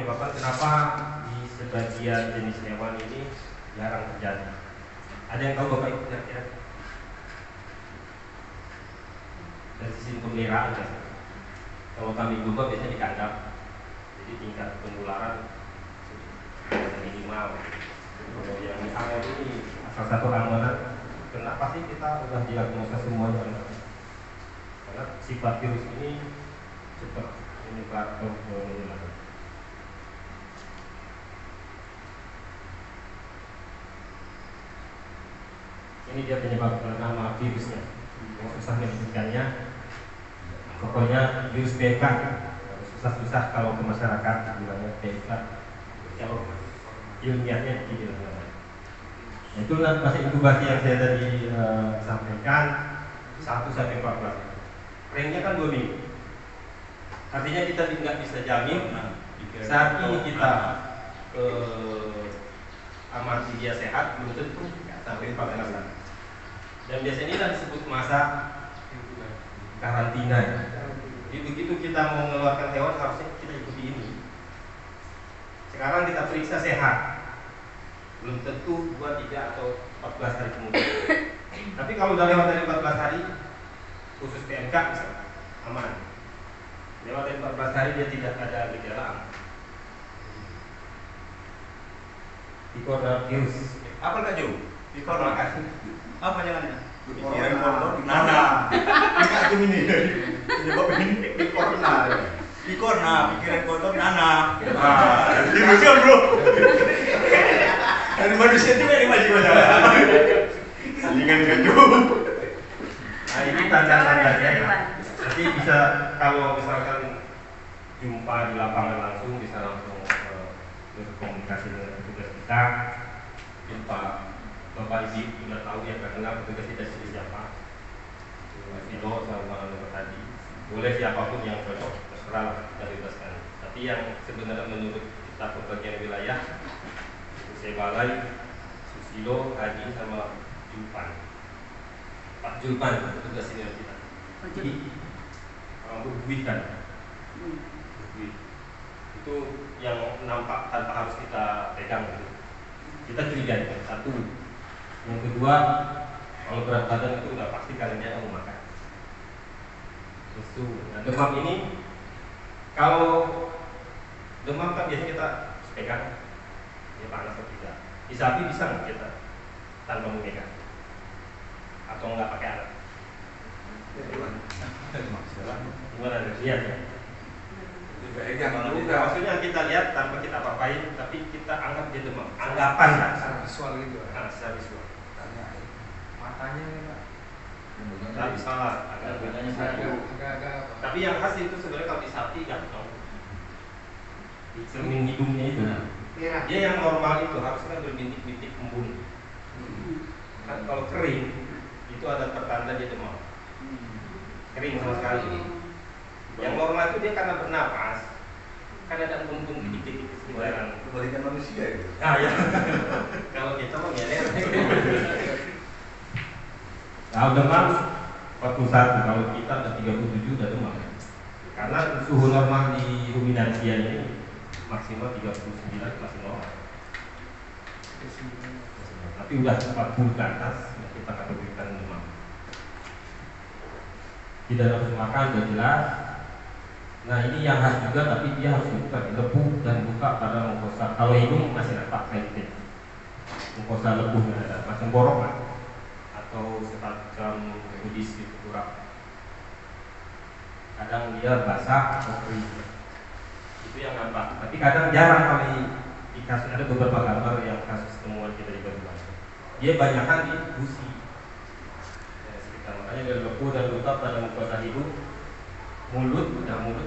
menyebabkan kenapa di sebagian jenis hewan ini jarang terjadi. Ada yang tahu Bapak Ibu kira-kira? Dari sisi pemeliharaan ya. Kalau kambing domba biasanya di kandang, jadi tingkat penularan minimal. Kalau yang misalnya ini salah satu amanat, kenapa sih kita udah diagnosa semuanya? Karena sifat virus ini cepat menyebar ke menular. Ini dia penyebab nama virusnya. Yang susah menyebutkannya, pokoknya virus PK. Susah-susah kalau ke masyarakat bilangnya PK. Kalau ilmiahnya ini. Nah, itulah masa inkubasi yang saya tadi sampaikan 1-14. Range-nya kan 2 minggu. Artinya kita nggak bisa jamin saat ini kita amati dia sehat, belum tentu sampai 14 hari. Dan biasanya ini disebut masa karantina. Jadi begitu kita mau mengeluarkan hewan harusnya kita ikuti ini. Sekarang kita periksa sehat, belum tentu 2, 3 atau 14 hari kemudian. Tapi kalau udah lewat dari 14 hari, khusus PMK misalnya, aman. Lewat dari 14 hari dia tidak ada gejala. Coronavirus. Apa Kak Jo? Corona. Apa jangannya? Pikiran kotor di mana? Enggak tuh ini. Nyebabin di corona. Di corona, pikiran kotor di mana? Ini lucu bro. Dari manusia juga nih masih banyak. Salingan gaduh. Nah ini tanda-tandanya. Nanti bisa kalau misalkan jumpa di lapangan langsung bisa langsung berkomunikasi dengan petugas kita. Jumpa Bapak Ibu sudah tahu ya karena petugas kita sendiri siapa. Mas Dino sama Bang Anwar tadi. Boleh siapapun yang cocok terserah kita bebaskan. Tapi yang sebenarnya menurut kita pembagian wilayah Saya Balai, Susilo, Haji sama Julpan. Pak Julpan petugas senior kita. Jadi orang berbuih kan. Berbuih. Itu yang nampak tanpa harus kita pegang gitu. Kita curiga satu. Yang kedua, kalau berat badan itu udah pasti kalian dia mau makan. Terus nah, demam ini kalau demam kan biasanya kita pegang ya panas atau tidak. Di sapi bisa nggak kita tanpa memegang atau nggak pakai alat? Gimana lihat ya? Maksudnya kita lihat tanpa kita apa-apain, tapi kita anggap dia demam. Anggapan lah. Secara visual gitu. Secara visual. Matanya nih Pak. Tapi salah. Agak-agak. Tapi yang khas itu sebenarnya kalau di sapi nggak tahu. Di cermin hidungnya itu. Dia yang normal itu harusnya berbintik-bintik embun. Kan kalau kering itu ada pertanda dia demam. Kering sama sekali. Yang normal itu dia karena bernapas, kan ada embun-embun titik-titik sembarangan. Kebalikan manusia itu. Ah ya. Kalau kita mah ngeler. Kalau demam 41, kalau kita udah 37 udah demam. Karena suhu normal di ruminansia ini maksimal 39 masih normal. Tapi udah 40 ke atas kita kategorikan demam. Tidak harus makan udah jelas. Nah ini yang khas juga, tapi dia harus dibuka, dilepuh dan buka pada mukosa. Kalau hidung masih nampak kayak mukosa lepuh ada macam borok lah, atau semacam kudis gitu kurang. Kadang dia basah atau kering, itu yang nampak. Tapi kadang jarang kali di kasus ada beberapa gambar yang kasus temuan kita di Banyuwangi. Dia banyakkan di gusi. Makanya dia lepuh dan luka pada mukosa hidung. Mulut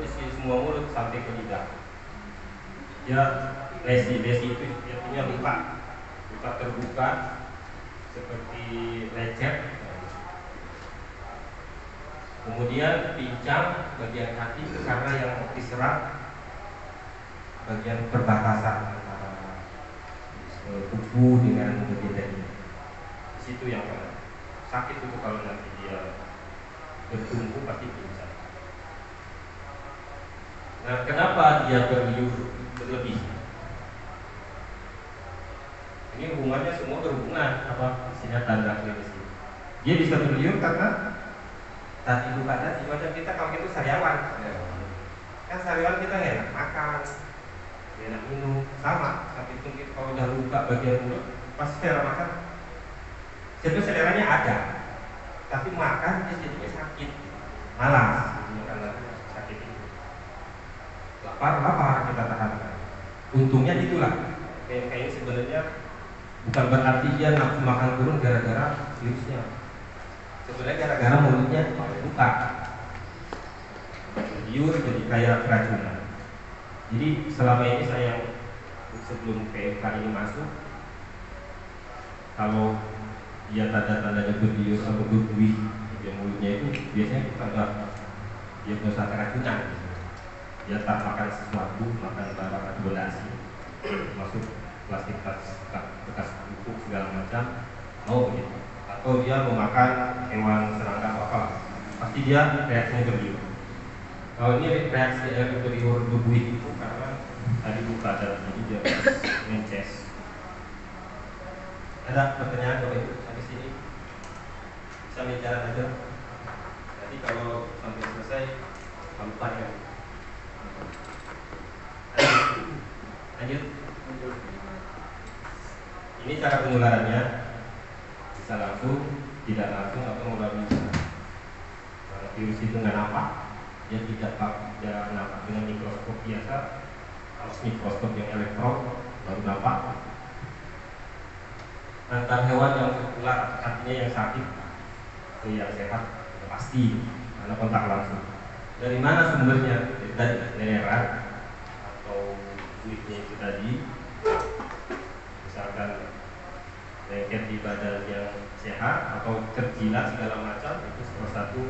isi semua mulut sampai ke lidah. Dia lesi itu artinya luka terbuka seperti lecet. Kemudian pincang bagian kaki karena yang diserang bagian perbatasan antara tubuh dengan bagian ini. Di situ yang sakit itu kalau nanti dia bertumbuh pasti pincang. Nah, kenapa dia berliur berlebih? hubungannya semua berhubungan apa isinya tanda klinis. Dia bisa berliur karena saat ibu badan semacam kita kalau itu sariawan. Kan sariawan kita nggak enak makan, nggak enak minum, sama. Tapi itu kita kalau udah luka bagian mulut pasti selera makan. Sebenarnya seleranya ada, tapi makan dia jadinya sakit, malas karena sakit itu. Lapar kita tahan. Untungnya itulah. PMK ini sebenarnya bukan berarti dia nafsu makan turun gara-gara virusnya. Sebenarnya gara-gara mulutnya buka, liur jadi kayak keracunan. Jadi selama ini saya sebelum PMK ini masuk, kalau dia tanda-tandanya berliur atau berbuih di mulutnya itu biasanya kita nggak diagnosa keracunan. Dia tak makan sesuatu, makan barang atau benda asing, masuk plastik bekas buku segala macam, begitu. Atau dia memakan hewan serangga apa, pasti dia reaksinya berliur. Kalau ini reaksi dari berliur berbuih itu karena tadi buka dan jadi dia mences. Ada pertanyaan Bapak Ibu sampai sini? Bisa bicara aja. Jadi kalau sampai selesai, kamu tanya. Lanjut. Ini cara penularannya bisa langsung, tidak langsung atau melalui virus itu nggak nampak, dia tidak nampak dengan mikroskop biasa, harus mikroskop yang elektron baru nampak. Antar hewan yang tertular, artinya yang sakit atau yang sehat, pasti karena kontak langsung. Dari mana sumbernya? Dari erat atau kulitnya itu tadi. Misalkan lengket di badan yang sehat atau terjilat segala macam, itu salah satu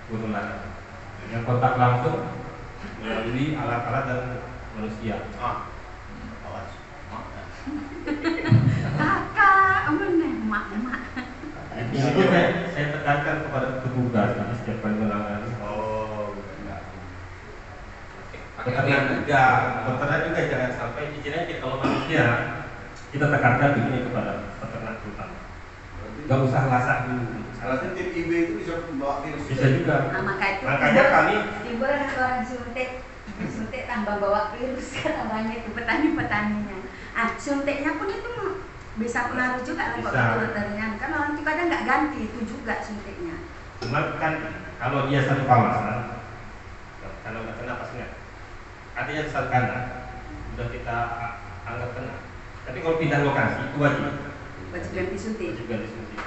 penularan. Yang kontak langsung melalui alat-alat dan manusia. Kakak, mak. Itu saya tekankan kepada petugas jadi setiap kali menangani. Peternak juga jangan sampai istilahnya kalau manusia kita tekankan begini kepada peternak terutama. Gak usah lasak dulu. Alasan tim IB itu bisa membawa virus. Bisa juga. Makanya kami timbul orang suntik tambah bawa virus kan namanya itu petani-petaninya. Suntiknya pun itu bisa pengaruh juga loh kalau veterinarian. Kan orang itu kadang nggak ganti itu juga suntiknya. Cuma kan kalau dia satu kawasan, kalau nggak kena pasti nggak. Artinya satu kandang, sudah kita anggap kena. Tapi kalau pindah lokasi itu wajib ganti suntik. Wajib ganti suntik.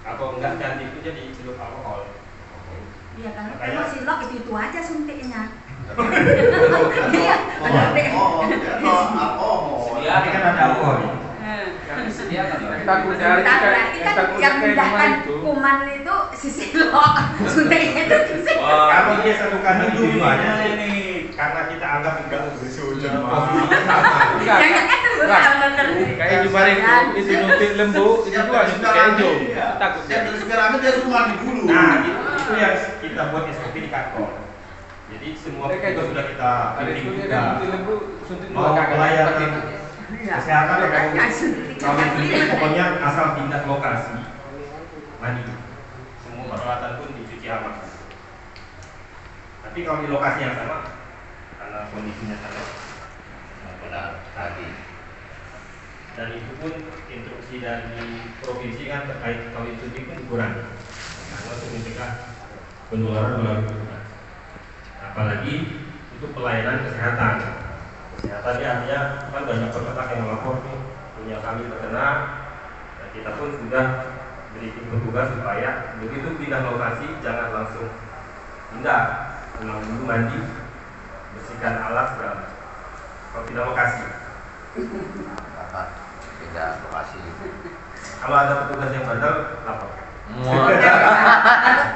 Atau enggak ganti itu jadi celup alkohol. Iya karena kalau silok itu aja suntiknya. Iya. Tapi kan ada alkohol. Takut dari berarti kan yang memindahkan kuman itu si silok, suntiknya itu si silok. Kalau dia satu kandang itu aja karena kita anggap enggak Sudah. Jangan kan itu benar-benar. Kayak jumbarin itu nuntik lembu, itu juga nuntik keju. Takut dia. Sekarang dia suruh mandi dulu. Nah, itu yang kita buat SOP di kantor. Jadi semua itu sudah kita Ada itu pilih dia juga. kan nuntik lembu, suntik Mau pelayanan kesehatan atau kalau itu pokoknya asal pindah lokasi mandi. Semua peralatan pun dicuci aman. Tapi kalau di lokasi yang sama karena kondisinya sangat benar tadi. Dan itu pun instruksi dari provinsi kan terkait kalau itu pun dikurangi karena untuk mencegah penularan melalui petugas. Apalagi itu pelayanan kesehatan. Kesehatan ya artinya kan banyak peternak yang melapor nih punya kami terkena. Dan kita pun sudah beri petugas supaya begitu pindah lokasi jangan langsung pindah, tenang dulu mandi, bersihkan alat segala. Kalau pindah lokasi. Pindah lokasi. Kalau ada petugas yang bandel, laporkan.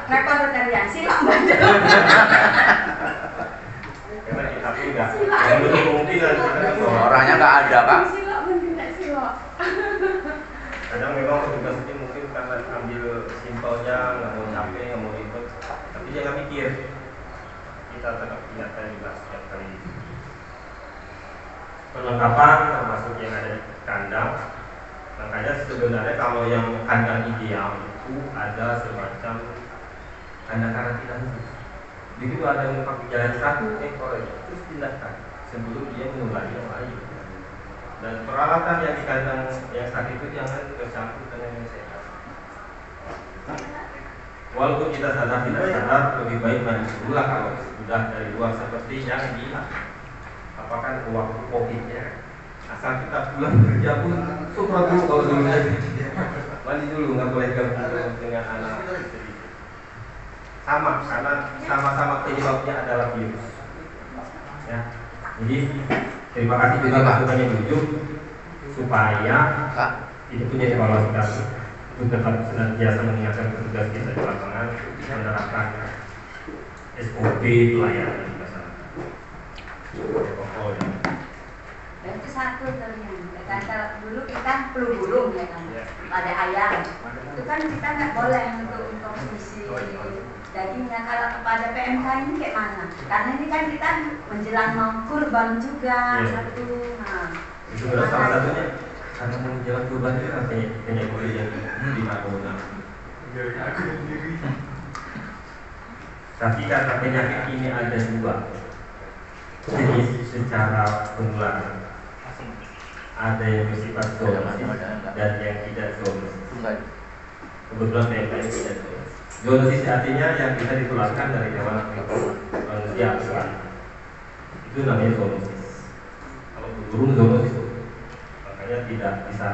Repot veterinarian silok bandel. Karena kita pun enggak kemungkinan Orangnya nggak ada, Pak. Silok tidak silok. kadang memang petugas ini mungkin karena ambil simpelnya, nggak mau capek, nggak mau ribet, tapi dia nggak mikir. Kita tetap ingatkan juga setiap kali. perlengkapan termasuk yang ada di kandang. Makanya sebenarnya kalau yang kandang ideal itu ada semacam kandang karantina khusus. Begitu ada yang pakai jalan 1 ekor aja, terus pindahkan sebelum dia menulari yang lain. Dan peralatan yang di kandang yang sakit itu jangan tercampur dengan yang sehat. Walaupun kita sadar tidak sadar, lebih baik mandi dulu lah kalau sudah dari luar seperti yang di apakah waktu COVID-nya. Asal kita pulang kerja pun suka dulu kalau dulu mandi dulu, nggak boleh gabung dengan anak istri. Sama, karena sama-sama penyebabnya adalah virus. Ya, jadi terima kasih juga masukannya tujuh supaya itu punya evaluasi kami untuk tetap senantiasa mengingatkan petugas kita di lapangan menerapkan SOP pelayanan di masyarakat. Protokol ya. Dan itu satu ternyata. Kata dulu kita flu burung ya kan, pada ayam. Itu kan kita nggak boleh untuk konsumsi dagingnya. Kalau kepada PMK ini kayak mana? Karena ini kan kita menjelang mau kurban juga satu. Nah, itu salah satunya karena menjelang kurban itu katanya boleh yang di Madonna. Tapi karena penyakit ini ada dua jenis secara penularan. Ada yang bersifat zoonosis dan yang tidak zoonosis. Kebetulan PMK ini tidak zoonosis. Zoonosis artinya yang bisa ditularkan dari hewan ke manusia. Itu namanya zoonosis. Kalau burung zoonosis, makanya tidak bisa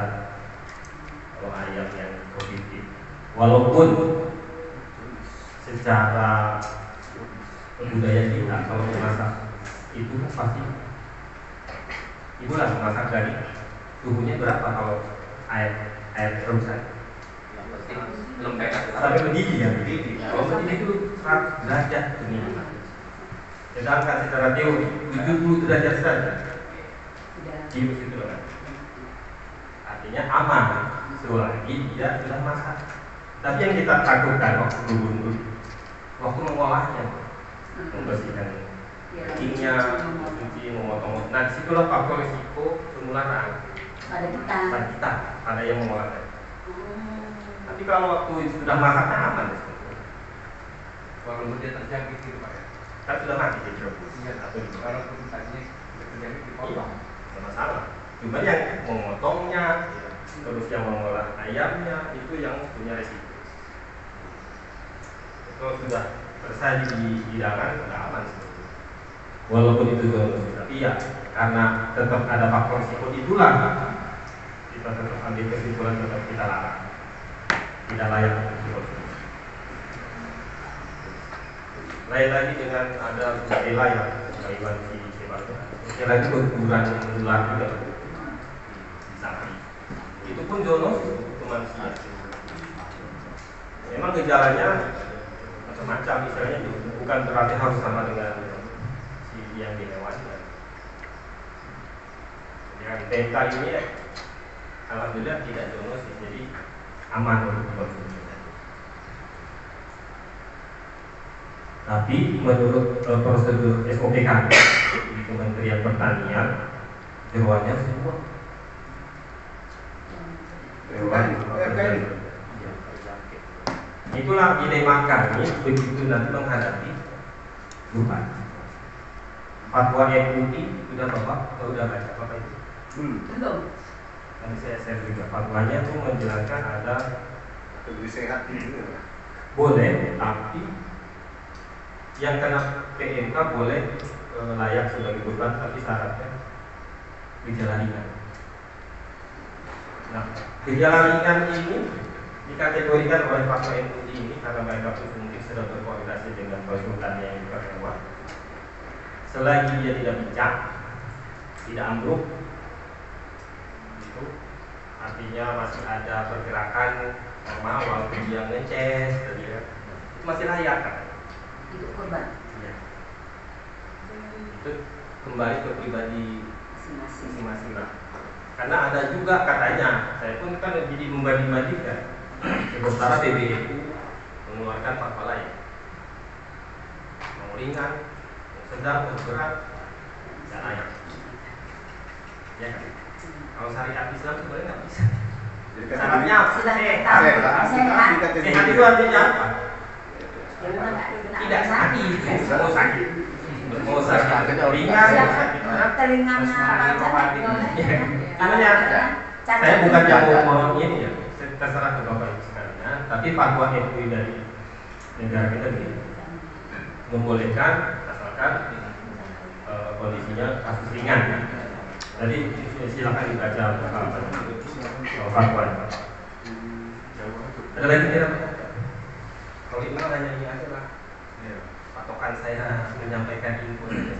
kalau ayam yang positif. Walaupun secara budaya kita kalau memasak itu kan pasti ibulah memasak dari suhunya berapa kalau air rebusan sampai mendidih ya mendidih. Kalau mendidih itu 100 derajat minimal. Sedangkan secara teori 70 derajat saja virus itu kan. Artinya aman selagi dia sudah masak. Tapi yang kita takutkan waktu mengolahnya, membersihkan dagingnya, mencuci, memotong. Nah, disitulah faktor risiko penularan pada kita, pada yang mengolahnya. Tapi kalau waktu sudah masaknya aman, Kalau dia terjangkit gitu Pak ya. kan sudah mati di rebus. Atau Kalau tadi terjangkit dipotong. Tidak masalah. Cuma yang memotongnya, terus yang mengolah ayamnya itu yang punya risiko. Kalau sudah selesai di hidangan, sudah aman sebetulnya. Walaupun itu zoonosis, tapi ya karena tetap ada faktor risiko itulah kita tetap ambil kesimpulan tetap kita larang, tidak layak untuk dikonsumsi. Lain lagi dengan ada Rutella yang Iwan si sebabnya, Rutella itu berkurang menular juga di sapi. Itu pun zoonosis ke manusia. Memang gejalanya macam-macam, misalnya bukan berarti harus sama dengan yang di hewan. Yang TK ini alhamdulillah tidak zoonosis, jadi aman untuk dikonsumsi. Tapi menurut prosedur SOP kami di Kementerian Pertanian, jeroannya semua itulah dilema kami begitu nanti menghadapi Tuhan. Fatwa MUI sudah bapak, atau sudah baca apa itu? belum. Nanti saya share juga. Fatwanya itu menjelaskan ada lebih sehat gitu. boleh, tapi yang kena PMK boleh layak sebagai kurban, tapi syaratnya gejala ringan. Nah, gejala ringan ini dikategorikan oleh Fatwa MUI ini karena mereka mungkin sedang berkoordinasi dengan konsultan yang juga hewan. Selagi dia tidak pecah, tidak ambruk, itu artinya masih ada pergerakan normal walaupun dia ngeces, itu masih layak kan? Itu korban Ya. Itu kembali ke pribadi masing-masing. masing-masing lah. Karena ada juga katanya, saya pun kan jadi membanding-bandingkan. Sementara PBNU mengeluarkan fatwa lain, mau ringan, sedang, berat, dan lain. Ya kan? Kalau syariat Islam sebenarnya nggak bisa. Jadi kan Syaratnya apa? Sehat. Sehat itu artinya apa? Tidak sakit. Mau sakit. Mau sakit ringan, sakit berat. Telinganya Rohani. lancar. Namanya, saya bukan yang mau ini ya, terserah ke Bapak Ibu sekalian. Tapi fatwa MUI dari negara kita ini membolehkan asalkan kondisinya kasus ringan. Jadi silakan dibaca fatwa. Ada lagi tidak? Kalau itu hanya ini aja lah. Patokan saya menyampaikan info saja.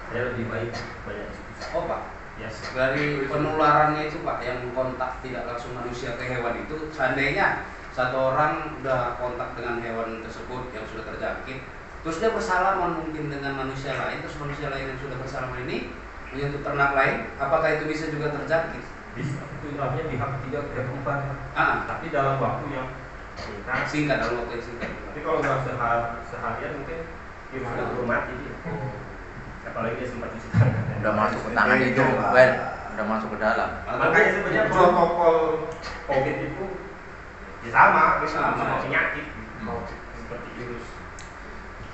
Saya lebih baik banyak diskusi. Oh Pak, Yes. dari penularannya itu Pak, yang kontak tidak langsung manusia ke hewan itu, seandainya satu orang udah kontak dengan hewan tersebut yang sudah terjangkit, terus dia bersalaman mungkin dengan manusia lain, terus manusia lain yang sudah bersalaman ini menyentuh ternak lain, apakah itu bisa juga terjangkit? Bisa. Itu namanya pihak ketiga, pihak keempat. Tapi dalam waktu yang Singkat, dalam waktu yang singkat. Tapi kalau nggak seharian mungkin dia sudah belum mati dia. Apalagi dia sempat cuci tangan. Udah masuk ke tangan itu, well, udah masuk ke dalam. Makanya sebenarnya protokol COVID itu ya sama Sama. penyakit seperti virus.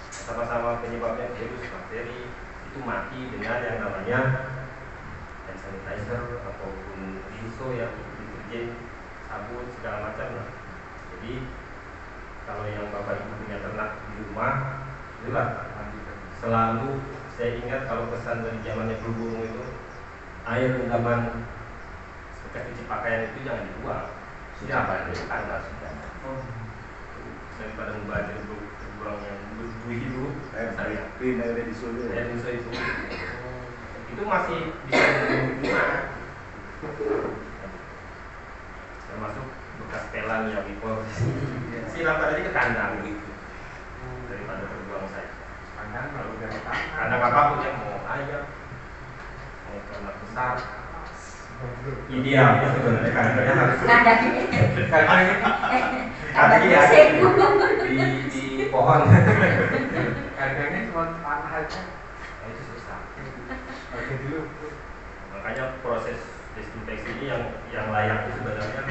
Sama-sama penyebabnya virus, bakteri itu mati dengan yang namanya hand sanitizer ataupun rinso ya, deterjen, sabun segala macam lah. Jadi kalau yang Bapak Ibu punya ternak di rumah, itulah selalu saya ingat kalau pesan dari zamannya flu burung itu, air rendaman bekas cuci pakaian itu jangan dibuang. Siapa yang dibuang? Daripada membajak buang yang berbuih itu, saya rinso itu masih bisa digunakan. Termasuk bekas pelan yang impor. Silakan aja ke kandang gitu. Daripada terbuang saya. Kandang apapun yang mau ayam, mau ternak besar. Idealnya sebenarnya kandangnya harus di pohon. Kandangnya cuma tanah aja. Itu susah. Makanya proses desinfeksi ini yang layak itu sebenarnya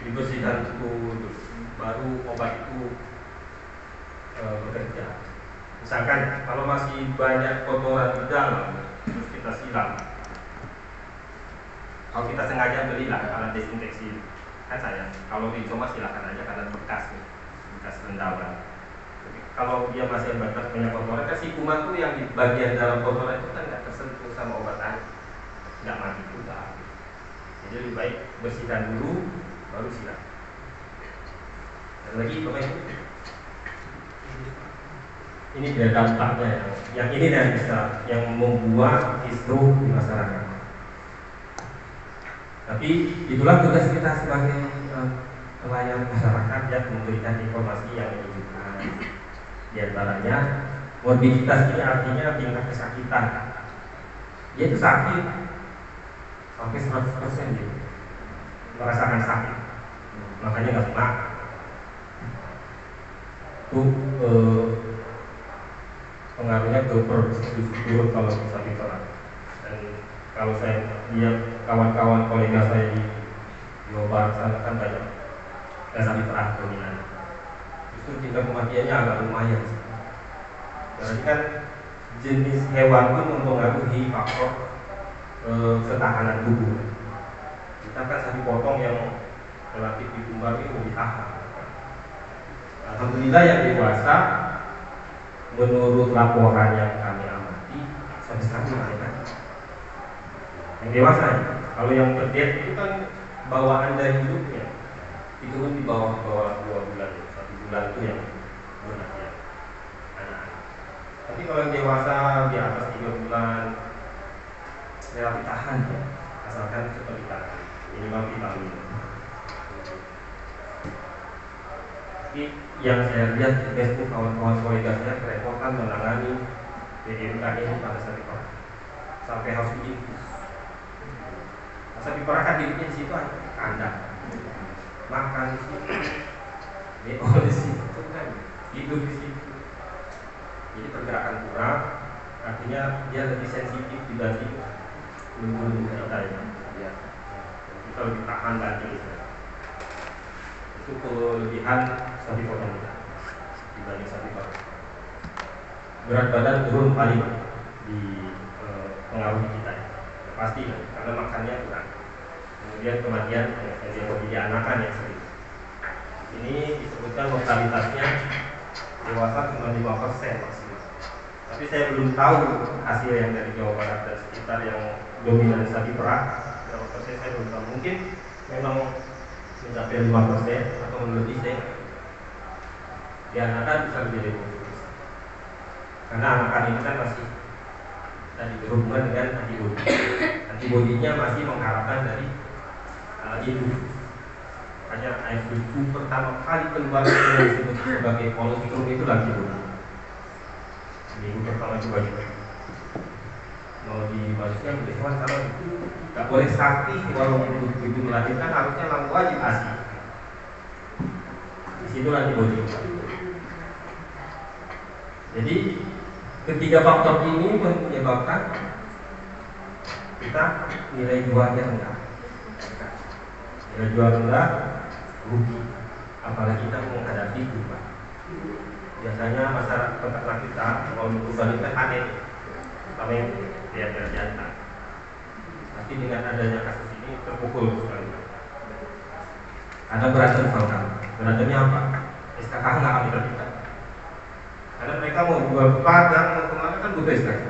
dibersihkan dulu, baru obat itu bekerja. Misalkan kalau masih banyak kotoran di dalam, terus kita siram. Kalau kita sengaja belilah alat desinfeksi, kan sayang. Kalau dicoba silakan aja karena bekas rendaman. Kalau dia masih bekas banyak kotoran, kan si kuman tuh yang di bagian dalam kotoran itu kan nggak tersentuh sama obat air, nggak mati juga. Jadi lebih baik bersihkan dulu, baru siram. Ada lagi Bapak Ibu? Ini dia dampaknya yang ini yang bisa yang membuat kisruh di masyarakat. Tapi itulah tugas kita sebagai pelayan masyarakat yang memberikan informasi yang menunjukkan. Di antaranya morbiditas ini artinya tingkat kesakitan. Dia itu sakit sampai 100% gitu, merasakan sakit, makanya nggak makan. Itu pengaruhnya ke produksi turun kalau sapi perah. Dan kalau saya lihat kawan-kawan kolega saya di Jawa Barat sana kan banyak sapi perah dominan. Justru tingkat kematiannya agak lumayan. Berarti kan jenis hewan pun mempengaruhi faktor ketahanan tubuh. Kita kan sapi potong yang relatif ditumbar ini lebih tahan. Alhamdulillah yang dewasa, menurut laporan yang kami amati sampai sekarang mereka yang dewasa ya. Kalau yang berdiet itu kan bawaan dari hidupnya itu kan di bawah 2 bulan, 1 bulan itu yang benar ya anak-anak. Tapi kalau yang dewasa di atas 3 bulan relatif tahan ya, asalkan seperti tadi minimal vitamin. Tapi yang saya lihat di Facebook kawan-kawan kolega saya kerepotan menangani PMK ini pada sapi perah sampai harus diinfus. Sapi perah kan dihidupnya di situ aja, kandang, makan di situ, di situ kan, hidup di situ. Jadi pergerakan kurang, artinya dia lebih sensitif dibanding bulu kita ya. Iya. Kita lebih tahan daging. Itu kelebihan sapi potong kita dibanding sapi potong. Berat badan turun paling di pengaruh kita ya. Pasti ya, karena makannya kurang. Kemudian kematian yang di anakan yang sering. Ini disebutkan mortalitasnya dewasa cuma 5% maksimal. Tapi saya belum tahu hasil yang dari Jawa Barat dan sekitar yang dominan sapi perah berapa persen saya belum tahu. Mungkin memang mencapai 5% atau lebih saya. Di anakan bisa lebih dari 20%. Karena anakan ini kan masih tadi berhubungan dengan antibodi. Antibodinya masih mengharapkan dari ibu. Hanya air susu pertama kali keluar yang disebut sebagai kolostrum itu lagi dulu. Minggu pertama itu wajib. Mau dimasukkan ke hewan kalau itu tak boleh sakti walaupun itu melahirkan harusnya langsung wajib ASI. Di situ antibodi. Jadi ketiga faktor ini menyebabkan kita nilai jualnya rendah. Nilai jual rendah rugi, apalagi kita menghadapi kurban. Biasanya masyarakat peternak kita kalau kurban itu aneh, sama yang lihat dari jantan. Tapi dengan adanya kasus ini terpukul sekali. Ada berantem sama, berantemnya apa? SKK nggak kami terlibat. Karena mereka mau jual ke padang, mau kemana kan butuh SKK.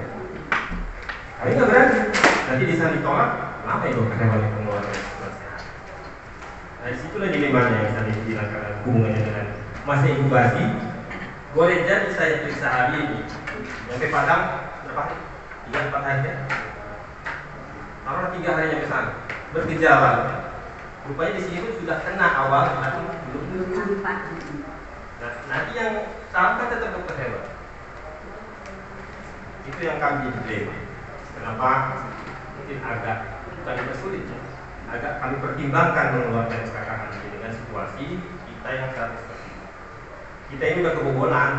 Kami nggak berani. Nanti bisa ditolak, kenapa itu karyawan pengeluaran? Nah, disitulah dilemanya yang tadi dibilang karena hubungannya dengan masa inkubasi. Boleh jadi saya periksa hari ini sampai Padang berapa hari? 3-4 hari ya? Taruh 3 hari yang kesana bergejala. Rupanya di sini pun sudah kena awal, tapi belum nampak. Nah, nanti yang sampai tetap dokter hewan. Itu yang kami dilema. Kenapa? Mungkin agak bukan dipersulit ya. Agak kami pertimbangkan mengeluarkan SKK ini dengan situasi kita yang saat seperti ini. Kita ini udah kebobolan.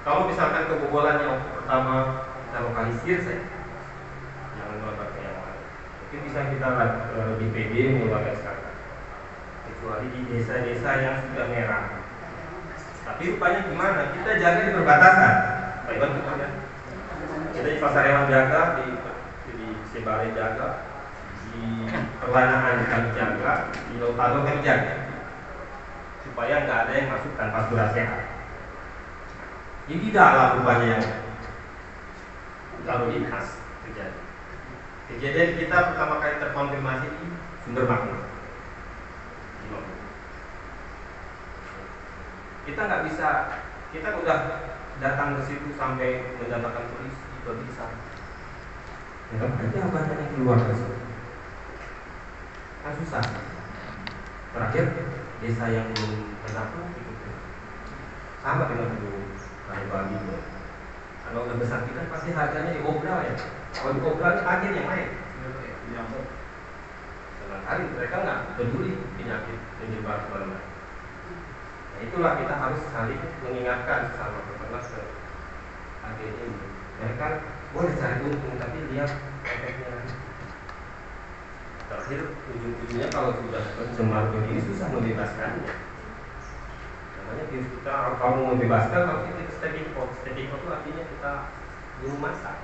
Kalau misalkan kebobolan yang pertama kita lokalisir saja, jangan melanggar yang lain. Mungkin bisa kita lebih pede mengeluarkan SKK. Kecuali di desa-desa yang sudah merah. Tapi rupanya gimana? Kita jaga di perbatasan. Pak Iwan betul ya? Kita di pasar hewan jaga, di Sebare jaga, di perlanaan kami jaga, di Lautaro kami jaga, supaya nggak ada yang masuk tanpa surat sehat. Ini dalam rupanya yang lalu lintas terjadi. Kejadian kita pertama kali terkonfirmasi di Sumber Makmur. Kita nggak bisa, kita udah datang ke situ sampai mendatangkan polisi, tidak bisa. Tetap aja obatnya keluar dari situ. Kan susah. Terakhir desa yang belum kena pun ikut. Sama dengan dulu kali babi. Kalau udah besar kita pasti harganya diobral ya. Kalau diobral akhir yang lain. Hari mereka nggak peduli penyakit menyebar kemana. Nah, itulah kita harus saling mengingatkan sesama peternak ke akhir ini. Mereka boleh cari untung tapi lihat efeknya. Terakhir ujung-ujungnya kalau sudah tercemar begini susah membebaskannya. Namanya virus kita kalau mau membebaskan kalau kita sterilin itu artinya kita di rumah masak.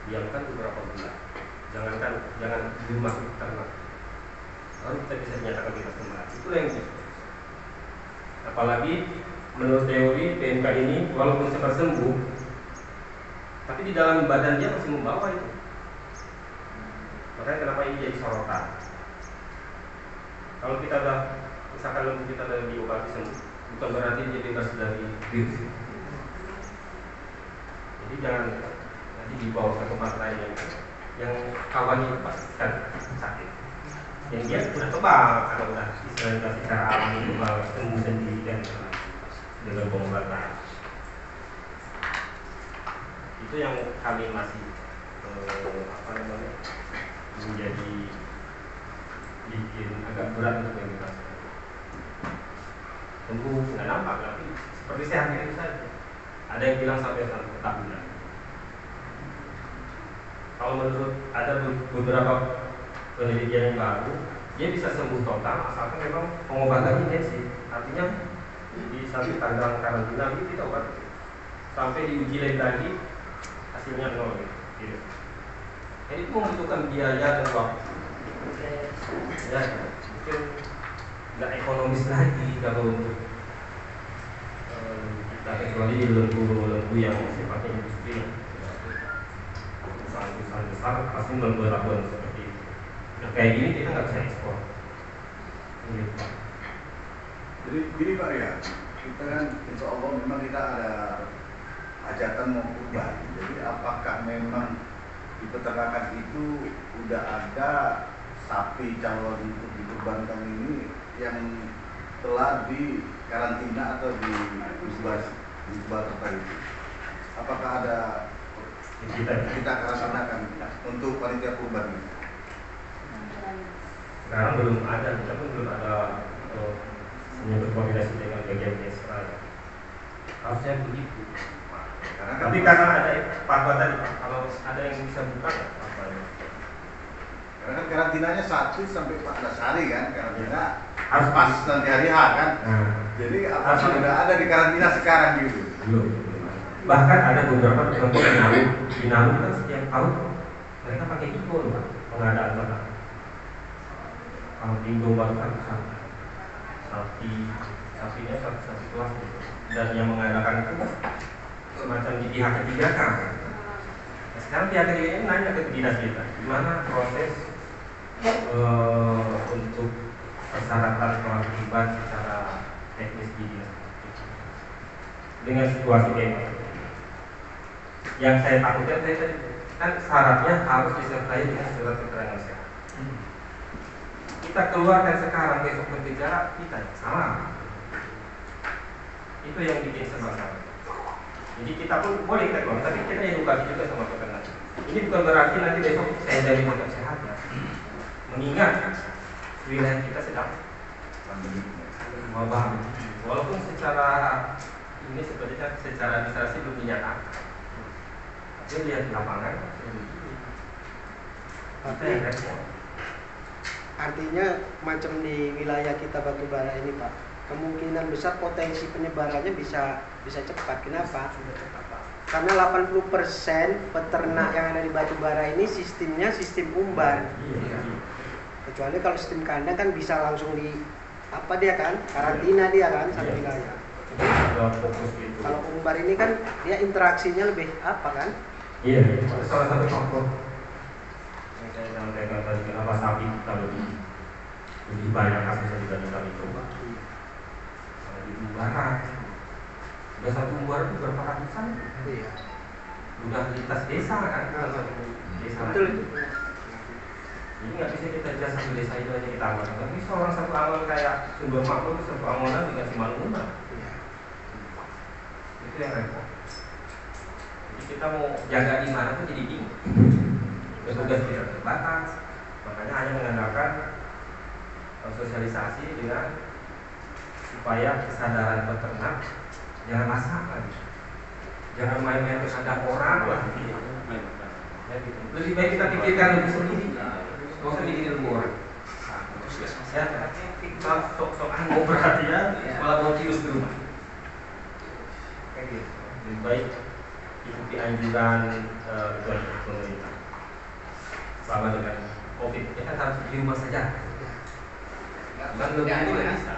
Diamkan beberapa bulan. Jangan di rumah ternak. Lalu kita bisa dinyatakan bebas kembali. Itu yang disebut. Apalagi menurut teori PMK ini walaupun cepat sembuh, tapi di dalam badan dia masih membawa itu. Makanya kenapa ini jadi sorotan. Kalau kita udah misalkan lembu kita udah diobati sembuh, bukan berarti dia bebas dari virus. Jadi jangan nanti dibawa ke tempat lain yang kawannya pasti kan sakit. Yang dia sudah kebal kalau udah istilahnya secara alami kebal sembuh sendiri dan dengan pengobatan. Itu yang kami masih menjadi bikin agak berat untuk membebaskan. Tentu nggak nampak, tapi seperti sehat itu saja. Ada yang bilang sampai 1 tahunan. Kalau menurut ada beberapa penelitian yang baru, dia bisa sembuh total asalkan memang pengobatannya intensif. Artinya di satu tanggal karantina itu kita obat sampai diuji lagi hasilnya nol gitu. Jadi itu membutuhkan biaya dan waktu. Ya, mungkin nggak ekonomis lagi kalau untuk kita kecuali lembu yang sifatnya industri. Perusahaan besar pasti melakukan seperti itu. Nah, kayak gini kita nggak bisa ekspor. Gitu. Jadi gini Pak ya, kita kan insya Allah memang kita ada hajatan mau kurban. Jadi apakah memang di peternakan itu udah ada sapi calon untuk dikurbankan ini yang telah di karantina atau di wisbah tertentu? Apakah ada kita karantinakan untuk panitia kurban ini? Sekarang belum ada, kita pun belum ada berkoordinasi dengan bagian Israel. Harusnya begitu. Tapi karena ada fatwa tadi, kalau ada yang bisa buka fatwanya. Karena kan karantinanya 1 sampai 14 hari kan, karantina harus pas nanti hari H kan. Jadi apa sudah ada di karantina sekarang gitu? Belum. Bahkan ada beberapa contoh di Nalu kan setiap tahun mereka pakai IPO loh, pengadaan ternak. Kalau Indo baru kan sapinya sapi kelas gitu. Dan yang mengadakan itu semacam di pihak ketiga kan. Nah, sekarang pihak ketiga ini nanya ke dinas kita, gimana proses untuk persyaratan kewajiban secara teknis di dinas dengan situasi kayak ini. Yang saya takutkan kan syaratnya harus disertai dengan surat keterangan sehat. Kita keluarkan sekarang, besok berbicara kita salah. Itu yang bikin serba-salah. Jadi kita pun boleh kita keluar, tapi kita edukasi juga sama peternak. Ini bukan berarti nanti besok saya jadi tetap sehat ya. Mengingat wilayah kita sedang wabah. Walaupun secara ini sebenarnya secara administrasi belum dinyatakan. Tapi lihat di lapangan, kita yang respon. Artinya macam di wilayah kita Batubara ini Pak, kemungkinan besar potensi penyebarannya bisa cepat. Kenapa? Karena 80% peternak yang ada di Batubara ini sistemnya sistem umbar. Kecuali kalau sistem kandang kan bisa langsung di karantina dia kan satu wilayah. Kalau umbar ini kan dia interaksinya lebih kan? Iya, salah satu faktor yang saya sampaikan tadi, kenapa sapi kita lebih banyak kasusnya dibandingkan itu. Kalau di umbaran, udah satu umbar itu berapa ratusan? Iya. Udah lintas desa kan? Satu desa. Betul itu. Jadi nggak bisa kita jelas satu desa itu aja kita amalkan. Tapi seorang satu amal kayak Sumber Makmur itu satu amalan dengan Simalungun. Itu yang repot. Jadi kita mau jaga di mana tuh jadi bingung. Petugas kita terbatas, makanya hanya mengandalkan sosialisasi dengan supaya kesadaran peternak jangan masak lagi, jangan main-main ke kandang orang lah. Ya, gitu. Lebih baik kita pikirkan lebih sendiri, nggak usah mikirin lebih orang. Ya, kita sok-sokan mau perhatian, malah mau tidur di rumah. Kayak gitu. Lebih baik ikuti anjuran pemerintah. Sama dengan COVID, kita harus di rumah saja. Kan lebih juga bisa.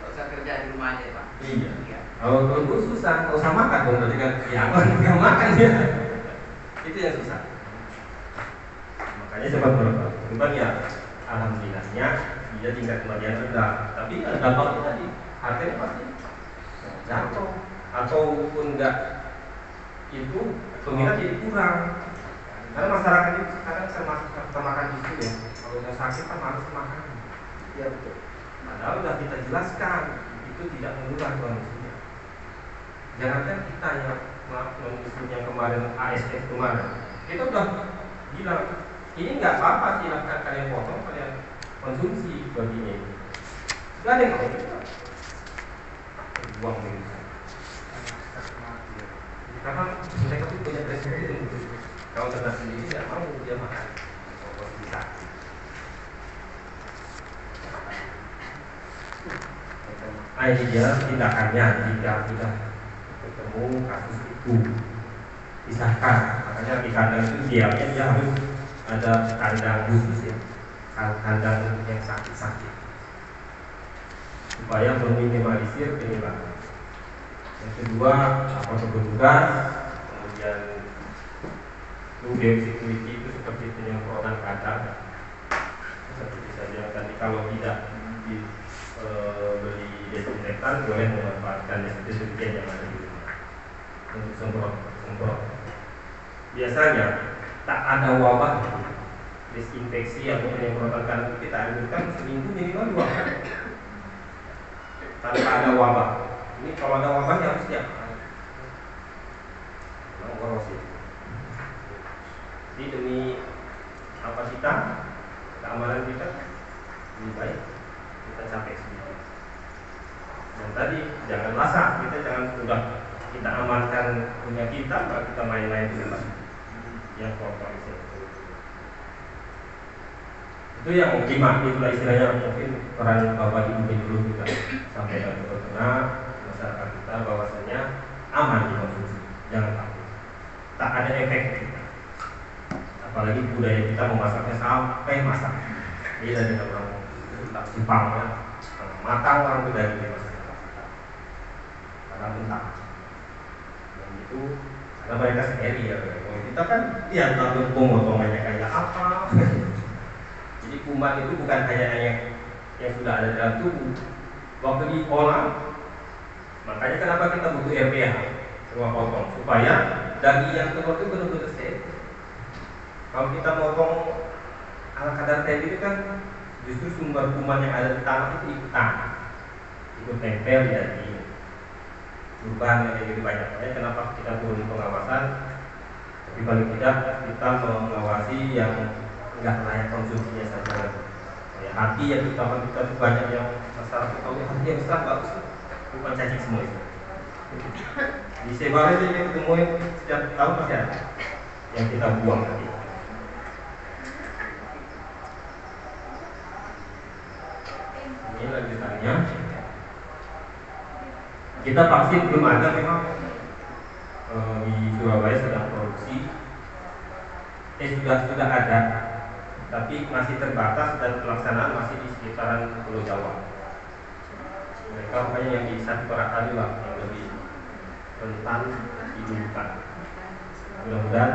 Nggak usah kerja di rumah aja Pak. Iya. Kalau gue susah, nggak usah makan dong, berarti kan ya nggak makan ya. Itu yang susah. Makanya sempat berkorban ya, alhamdulillahnya dia tingkat kematian rendah. Tapi dampaknya tadi harganya pasti jatuh ataupun enggak itu peminat jadi kurang. Karena masyarakat itu sekarang termasuk termakan itu ya. Kalau udah sakit kan harus makan. Iya betul. Padahal udah kita jelaskan itu tidak menular ke manusia. Jangankan kita yang kemarin ASF kemarin, kita udah bilang ini nggak apa-apa silahkan kalian potong, kalian konsumsi baginya ini. Gak ada yang mau kita buang begitu. Karena mereka tuh punya presiden. Kalau ternak sendiri tidak mau dia makan, bisa. Ini dia tindakannya jika tidak ketemu kasus itu pisahkan. Makanya di kandang itu diamnya dia harus ada kandang khusus ya, kandang yang sakit-sakit supaya meminimalisir penyebaran. Yang kedua, apa petugas, kemudian biosecurity itu seperti penyemprotan kandang. Seperti saja tadi kalau tidak beli desinfektan boleh memanfaatkan desinfektan yang ada di rumah untuk semprot. Biasanya tak ada wabah desinfeksi atau penyemprotan kandang kita anjurkan seminggu minimal 2 kali tanpa ada wabah. Ini kalau ada wabahnya harus setiap hari. Jadi demi apa kita, keamanan kita lebih baik kita capek sedikit. Dan tadi jangan masak, jangan sudah kita amankan punya kita, baru kita main-main dengan yang kotor itu. Itu yang lima, itulah istilahnya mungkin peran Bapak Ibu dulu juga sampai ke peternak masyarakat kita bahwasanya aman dikonsumsi, jangan takut. Tak ada efek kita. Apalagi budaya kita memasaknya sampai masak. Ini dari orang tak simpang ya, matang orang itu dari masyarakat kita. Karena mentah. Dan itu karena mereka sendiri ya. Kita kan ya tahu pemotongannya kayak apa. Jadi kuman itu bukan hanya yang sudah ada dalam tubuh. Waktu diolah, makanya kenapa kita butuh RPH rumah potong supaya daging yang keluar itu benar-benar steril. Kalau kita potong ala kadar tadi itu kan justru sumber kuman yang ada di tanah itu ikut nempel di daging. Perubahan yang jadi banyak. Makanya kenapa kita turun pengawasan? Tapi paling tidak kita mengawasi yang enggak layak konsumsinya saja. Ya, hati yang kita tuh banyak yang masyarakat tahu hati yang besar bagus, bukan cacing semua itu. Di Sebare itu kita ketemuin setiap tahun masih ada yang kita buang tadi. Ini lanjutannya. Kita vaksin belum ada memang di Surabaya sedang produksi. Sudah ada, tapi masih terbatas dan pelaksanaan masih di sekitaran Pulau Jawa. Mereka makanya yang di satu tadi lah yang lebih rentan didulukan. Mudah-mudahan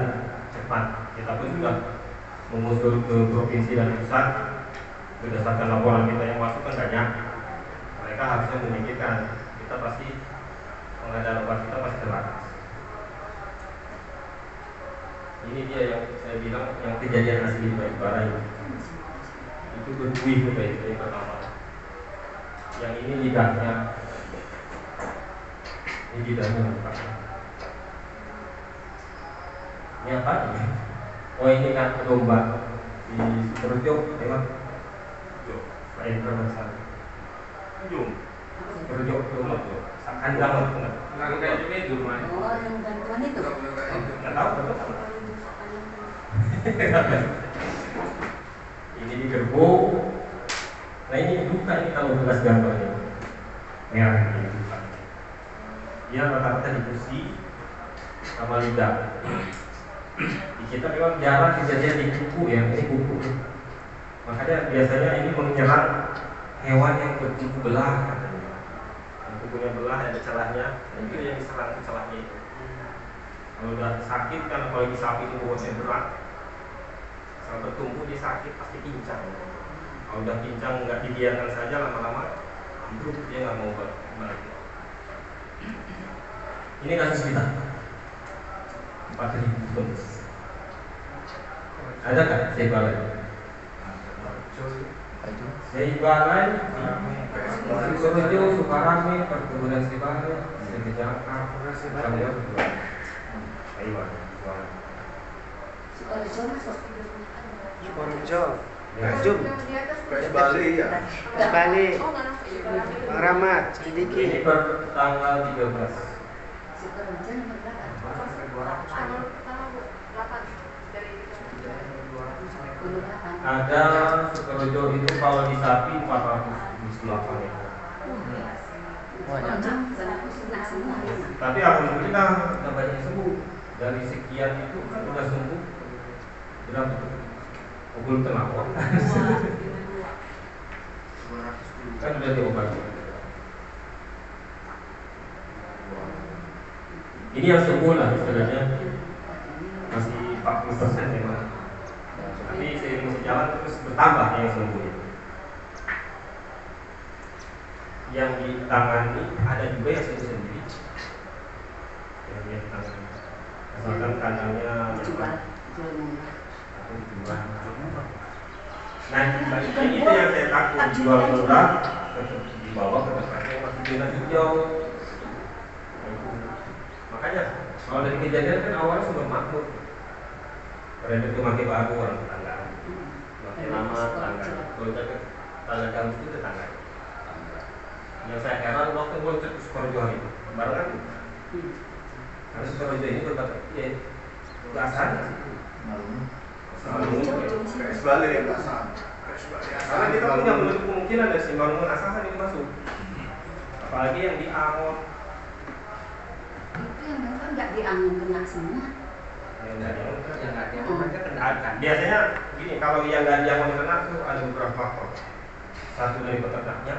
cepat. Kita pun sudah mengusul ke provinsi dan pusat berdasarkan laporan kita yang masuk kan banyak. Mereka harusnya memikirkan kita pasti pengadaan obat kita pasti terbatas. Ini dia yang saya bilang yang kejadian asli di Bayangkara ini. Itu berbuih ke Bayangkara pertama. Yang ini lidahnya. Ini lidahnya bukan. Ini apa ini? Oh ini kan domba di Superjo, memang. Lain permasalahan. Superjo domba. Kandang benar. Lalu kayak juga itu rumah. Oh, yang bantuan itu. Nggak tahu betul. Ini di gerbong. Nah ini duka ini kalau bekas gambarnya merah ini duka. Dia rata-rata di kursi sama lidah. Di kita memang jarang kejadian di kuku ya, ini kuku. Makanya biasanya ini menyerang hewan yang berkuku belah katanya. Yang kukunya belah ada celahnya, dan itu yang diserang celahnya itu. Kalau udah sakit kan, kalau di sapi itu bobotnya berat, kalau bertumbuh dia sakit pasti pincang. Kalau udah pincang nggak dibiarkan saja lama-lama ambruk dia nggak mau balik. Ini kasus kita 4.000 bungkus. Ada nggak Seibalai? Seibalai, Sukorejo, Sukarame, Perkebunan Seibalai, Sekejangka, Seibalai. Sukorejo masuk. Sukorejo, Jum, Bali ya. Bali, Bang Rahmat, sedikit. Ini per tanggal 13. Sukorejo nomor berapa? Ada Sukorejo itu kalau di sapi 428 ekor. Tapi alhamdulillah udah banyak sembuh. Dari sekian itu kan udah sembuh berapa tuh? Belum terlapor. Kan udah diobati. Ini yang sembuh lah sebenarnya masih 40% memang. Tapi seiring sejalan terus bertambah yang sembuh itu. Yang ditangani ada juga yang sembuh sendiri. Yang ditangani. Asalkan kandangnya dijual. Nah, itu yang saya takut jual murah, dibawa ke tempatnya masih beda hijau. Makanya kalau dari kejadian kan awalnya sempat makmur. Mereka itu makin baru orang tetangga, makin lama tetangga. Kalau kita tetangga jauh itu tetangga. Yang saya heran waktu muncul ke Sukorejo hari itu, barengan. Karena Sukorejo ini berbagai, ya, keasaan sih. Kayak sebalik ya perasaan. Karena kita punya kemungkinan dari Simbangun asahan ini masuk. Apalagi yang di Angon. Itu yang nonton nggak di Angon kena semua. Yang nggak dia mereka kena. Biasanya gini, kalau yang nggak di Angon kena tuh ada beberapa faktor. Satu dari peternaknya,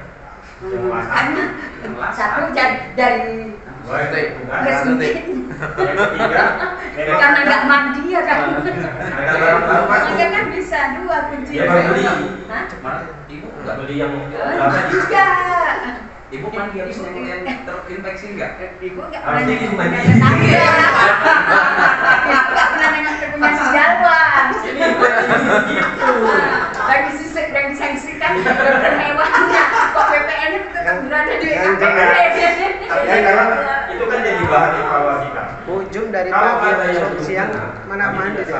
yang masak. Satu dari Yang ketiga, memang karena nggak mandi ya kan. ada barang-barang Makanya kan bisa dua kunci. Dia baru beli. Hah? Mana ibu Nggak enggak? beli yang Oh, juga. Ibu mandi habis yang terinfeksi enggak? Ibu nggak Harus pernah dikit mandi. tetangga. Ibu nggak pernah nengok ke punya si Jalwan. gitu. Lagi sisik dan disangsikan dokter hewannya. Kok PPN-nya tetap berada di Ya, karena itu kan jadi bahan evaluasi kan. Ujung dari Kalau pagi ada yang sampai siang mana mandi deh.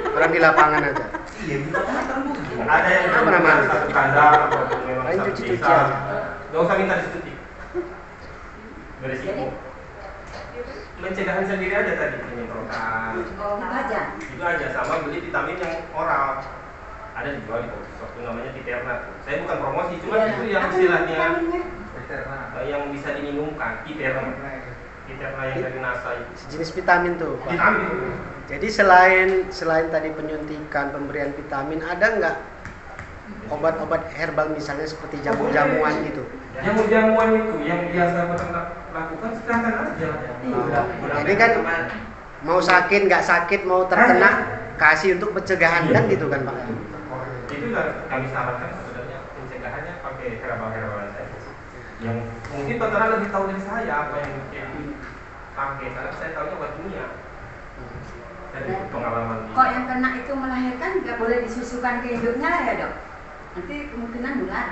Orang di lapangan aja. Iya, kita kan Bu. Ada yang Apa namanya? satu kandang atau memang Lain satu cuci-cucian. desa. Gak usah minta disuntik. Beresiko. Pencegahan sendiri aja tadi penyemprotan. Oh, itu aja. Itu aja sama beli vitamin yang oral. Ada dijual di shop itu namanya Titerna. Saya bukan promosi, cuma itu yang Apa istilahnya vitaminnya? yang bisa diminumkan, Titerna. Titerna yang dari NASA itu. Sejenis vitamin tuh, Pak. Vitamin itu. Jadi selain tadi penyuntikan, pemberian vitamin, ada nggak obat-obat herbal misalnya seperti jamu-jamuan gitu? Jamu-jamuan itu yang biasa peternak lakukan silahkan aja. Jadi kan mau sakit nggak sakit, mau terkena kasih untuk pencegahan kan gitu kan Pak? Itu kami sarankan sebenarnya pencegahannya pakai herbal-herbal saja. Yang mungkin peternak lebih tahu dari saya apa yang pakai, karena saya tahunya obat kimia. Dari pengalaman Kok yang kena itu melahirkan nggak boleh disusukan ke induknya lah ya dok? Nanti kemungkinan nular.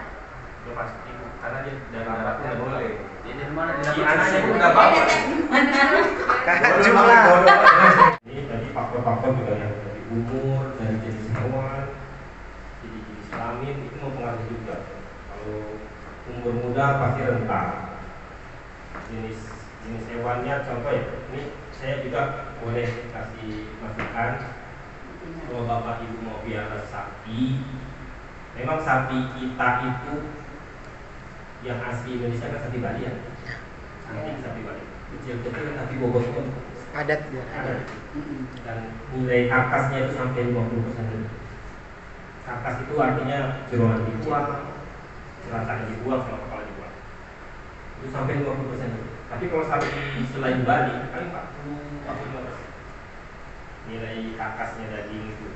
itu pasti karena dia dari darat nggak boleh. Ini di mana Si anaknya pun nggak bawa. Kakak jumlah. Ini tadi faktor-faktor juga yang dari umur, dari jenis hewan, jenis kelamin itu mempengaruhi juga. Kalau umur muda pasti rentan. Jenis hewannya contoh ya, ini saya juga boleh kasih masukan. Kalau bapak ibu mau piara sapi, memang sapi kita itu yang asli Indonesia kan sapi Bali ya. Sapi Bali. Kecil-kecil tapi bobotnya Adat ya. ada. Dan nilai karkasnya itu sampai 50%. Karkas itu artinya jeroan dibuang, celatanya dibuang, sama kepala dibuang. Itu sampai 50%. Tapi kalau sapi selain Bali paling 40-45%. Nilai karkasnya daging itu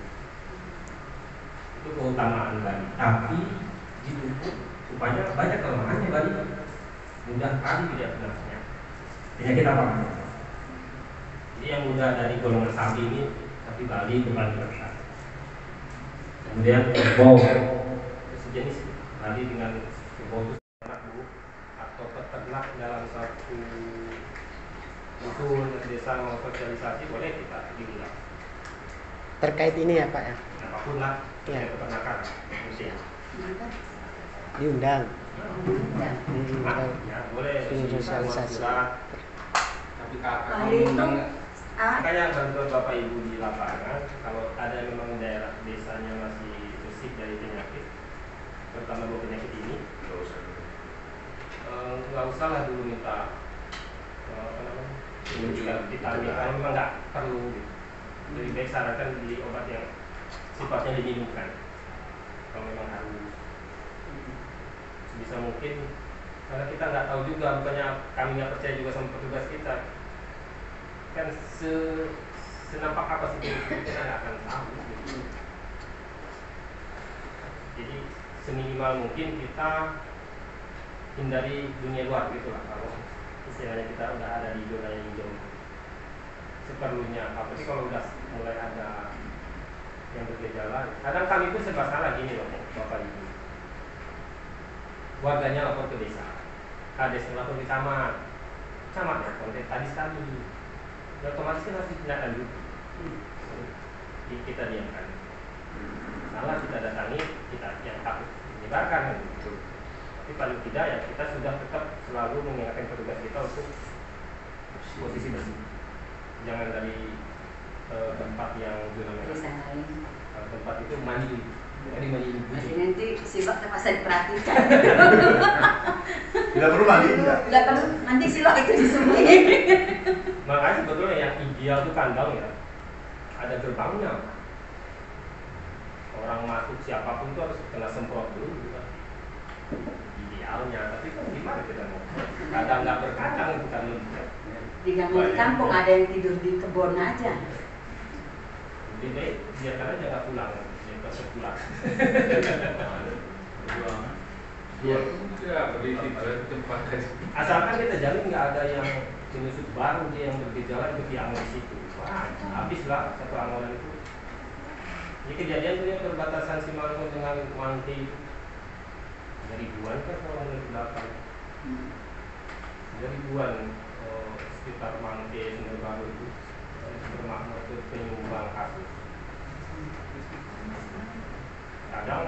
keutamaan Bali. Tapi didukung supaya banyak kelemahannya Bali. Mudah kali tidak benarnya. Penyakit apa? Ini yang mudah dari golongan sapi ini, tapi Bali kembali besar. Kemudian kerbau, sejenis Bali dengan kerbau itu ternak bu atau peternak dalam satu dusun desa mau sosialisasi boleh kita diundang. Terkait ini ya Pak ya. Apapun lah, Ya. peternakan mesti. Diundang. Ya boleh. Tim sosialisasi. Tapi kalau Bali itu undang makanya bantuan bapak ibu di lapangan kalau ada memang daerah desanya masih bersih dari penyakit, terutama 2 penyakit ini, nggak usah lah dulu minta vitamin kalau memang nggak perlu gitu. Lebih baik sarankan beli obat yang sifatnya diminumkan kalau memang harus. Sebisa mungkin, karena kita nggak tahu juga, bukannya kami nggak percaya juga sama petugas kita, kan senampak apa sih kita nggak akan tahu gitu. Jadi seminimal mungkin kita hindari dunia luar gitu lah, kalau istilahnya kita udah ada di zona yang hijau seperlunya. Apalagi kalau udah mulai ada yang bergejala, kadang kami itu serba salah gini loh Bapak Ibu. Warganya lapor ke desa, kades lapor ke camat ya kontak tadi sekali, ya otomatis kan harus ditindaklanjuti. Kita diamkan, salah kita datangi, kita yang takut menyebarkan kan gitu. Tapi paling tidak ya kita sudah tetap selalu mengingatkan petugas kita untuk posisi bersih. Jangan dari tempat yang zona merah, tempat itu mandi, jadi mandi. Nanti silok terpaksa diperhatikan. Tidak perlu mandi, tidak. Tidak perlu, nanti silok itu disembuhin. Makanya sebetulnya yang ideal itu kandang ya, ada gerbangnya. Orang masuk siapapun tuh harus kena semprot dulu kan. Idealnya, tapi gimana kita mau? Kadang nggak berkacang itu kan. Di kampung ada yang tidur di kebun aja. Jadi biarkan aja nggak pulang, dia tetap pulang. Asalkan kita jamin nggak ada yang penyusup baru dia yang bergejala itu yang di situ. Wah, habislah satu angolan itu. Jadi kejadian itu yang perbatasan Simalungun dengan Mangke itu dari ribuan kan kalau dari belakang. Dari ribuan sekitar Mangke Sumber Baru itu bermakna itu penyumbang kasus. Kadang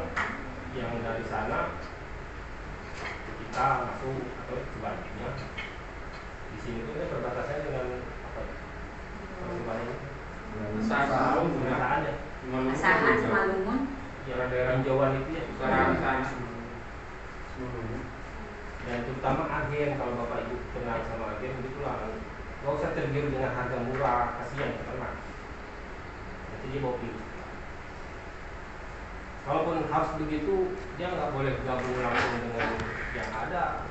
yang dari sana kita masuk atau sebaliknya. Di sini tuh perbatasannya dengan apa? Sebaliknya. Perusahaannya. Asahan Simalungun. Yang ada tinjauan itu ya. Dan terutama agen, kalau Bapak Ibu kenal sama agen begitulah, nggak usah tergiur dengan harga murah, kasihan peternak. Nanti dia bawa pilih. Kalaupun harus begitu, dia nggak boleh gabung langsung dengan yang ada.